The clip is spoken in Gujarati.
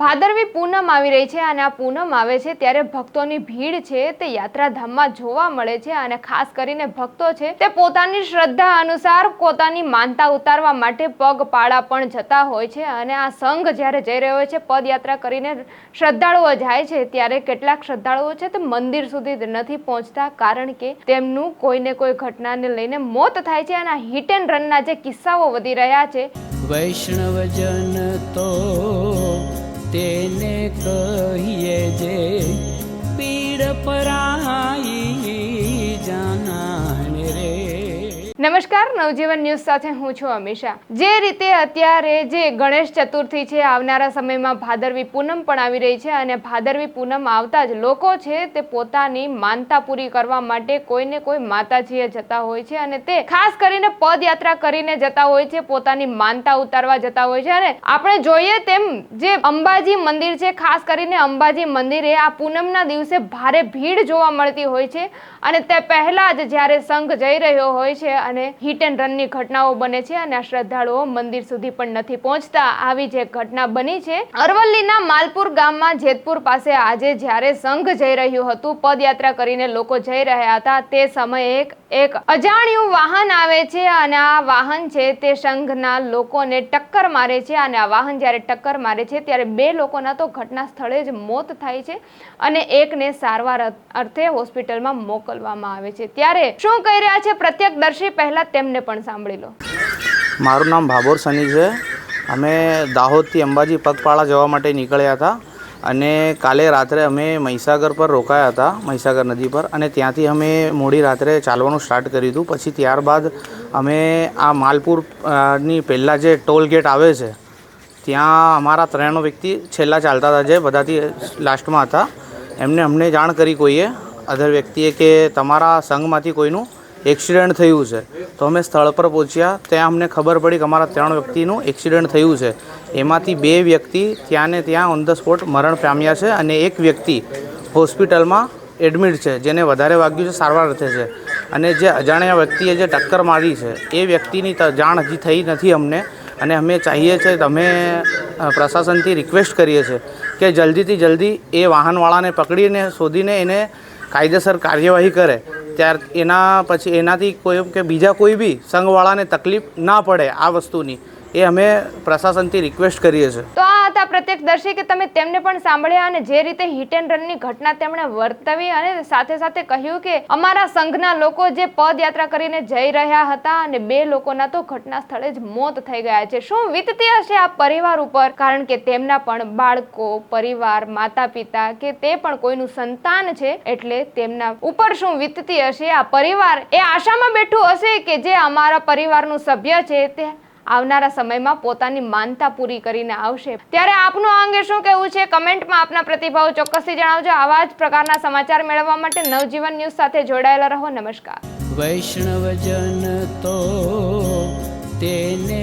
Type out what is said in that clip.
ભાદરવી પૂનમ આવી રહી છે અને આ પૂનમ આવે છે ત્યારે ભક્તોની ભીડ છે તે યાત્રાધામમાં જોવા મળે છે અને ખાસ કરીને ભક્તો છે તે પોતાની શ્રદ્ધા અનુસાર પોતાની માનતા ઉતારવા માટે પગપાળા પણ જતા હોય છે અને આ સંઘ જ્યારે જઈ રહ્યો છે પદયાત્રા કરીને શ્રદ્ધાળુઓ જાય છે ત્યારે કેટલાક શ્રદ્ધાળુઓ છે તે મંદિર સુધી નથી પહોંચતા કારણ કે તેમનું કોઈને કોઈ ઘટનાને લઈને મોત થાય છે અને હિટ એન્ડ રનના જે કિસ્સાઓ વધી રહ્યા છે। વૈષ્ણવજન તો તેને કહીએ જે પીડ પરાઈ જાનાને રે। નમસ્કાર, નવજીવન ન્યૂઝ સાથે હું છું અમીષા। જે રીતે અત્યારે જે ગણેશ ચતુર્થી છે આવનારા સમયમાં ભાદરવી પૂનમ પણ આવી રહી છે અને ભાદરવી પૂનમ આવતા જ લોકો છે તે પોતાની માનતા પૂરી કરવા માટે કોઈને કોઈ માતાજીએ જતા હોય છે અને તે ખાસ કરીને પદયાત્રા કરીને જતા હોય છે, પોતાની માનતા ઉતારવા જતા હોય છે। અને આપણે જોઈએ તેમ જે અંબાજી મંદિર છે, ખાસ કરીને અંબાજી મંદિરે આ પૂનમના દિવસે ભારે ભીડ જોવા મળતી હોય છે અને તે પહેલા જ જ્યારે સંઘ જઈ રહ્યો હોય છે અને હિટ એન્ડ રનની ઘટનાઓ બને છે અને આ શ્રદ્ધાળુઓ મંદિર સુધી પણ નથી પહોંચતા। આવી જે ઘટના બની છે અરવલ્લીના માલપુર ગામમાં જેતપુર પાસે આજે જ્યારે સંઘ જઈ રહ્યું હતું, પદયાત્રા કરીને લોકો જઈ રહ્યા હતા, તે સમયે એક અજાણ્યું વાહન આવે છે અને આ વાહન છે તે સંઘના લોકોને ટક્કર મારે છે અને આ વાહન જ્યારે ટક્કર મારે છે ત્યારે બે લોકોના તો ઘટના સ્થળે જ મોત થાય છે અને એકને સારવાર અર્થે હોસ્પિટલમાં મોકલવામાં આવે છે। ત્યારે શું કહી રહ્યા છે પ્રત્યક્ષદર્શી, પહેલા તેમને પણ સાંભળી લો। મારું નામ ભાભોર સની છે। અમે દાહોદથી અંબાજી પગપાળા જવા માટે નીકળ્યા હતા અને કાલે રાત્રે અમે મહીસાગર પર રોકાયા હતા, મહીસાગર નદી પર, અને ત્યાંથી અમે મોડી રાત્રે ચાલવાનું સ્ટાર્ટ કર્યું હતું। પછી ત્યારબાદ અમે આ માલપુરની પહેલાં જે ટોલ ગેટ આવે છે ત્યાં અમારા 3 વ્યક્તિ છેલ્લા ચાલતા હતા, જે બધાથી લાસ્ટમાં હતા, એમને અમને જાણ કરી કોઈએ અધર વ્યક્તિએ કે તમારા સંઘમાંથી કોઈનું એક્સિડન્ટ થયું છે। તો અમે સ્થળ પર પહોંચ્યા, ત્યાં અમને ખબર પડી કે અમારા 3 વ્યક્તિનું એક્સિડન્ટ થયું છે। એમાંથી 2 વ્યક્તિ ત્યાં ને ત્યાં ઓન ધ સ્પોટ મરણ પામ્યા છે અને એક વ્યક્તિ હોસ્પિટલમાં એડમિટ છે, જેને વધારે વાગ્યું છે, સારવાર અર્થે છે। અને જે અજાણ્યા વ્યક્તિએ જે ટક્કર મારી છે એ વ્યક્તિની જાણ હજી થઈ નથી અમને, અને અમે ચાહીએ છીએ, અમે પ્રશાસનથી રિક્વેસ્ટ કરીએ છીએ કે જલ્દીથી જલ્દી એ વાહનવાળાને પકડીને શોધીને એને કાયદેસર કાર્યવાહી કરે, ત્યાર એના પછી એનાથી કોઈ કે બીજા કોઈ બી સંઘવાળાને તકલીફ ના પડે આ વસ્તુની, એ અમે પ્રશાસનથી રિક્વેસ્ટ કરીએ છીએ। તો આ હતા પ્રત્યક્ષદર્શી કે તમે તેમને પણ સાંભળ્યા અને જે રીતે હિટ એન્ડ રનની ઘટના તેમણે વર્તવી અને સાથે સાથે કહ્યું કે અમારા સંઘના લોકો જે પદયાત્રા કરીને જઈ રહ્યા હતા અને 2 લોકોના તો ઘટના સ્થળે જ મોત થઈ ગયા છે। શું વીતતી હશે આ પરિવાર ઉપર, કારણ કે તેમના પણ બાળકો, પરિવાર, માતા પિતા કે તે પણ કોઈનું સંતાન છે, એટલે તેમના ઉપર શું વીતતી હશે આ પરિવાર, એ આશામાં બેઠું હશે કે જે અમારા પરિવારનું સભ્ય છે તે આવનારા સમયમાં પોતાની માનતા પૂરી કરીને આવશે। ત્યારે આપનું આ અંગે શું કહેવું છે કમેન્ટમાં આપના પ્રતિભાવ ચોક્કસથી જણાવજો। આવા જ પ્રકારના સમાચાર મેળવવા માટે નવજીવન ન્યૂઝ સાથે જોડાયેલા રહો। નમસ્કાર। વૈષ્ણવજન તો તેને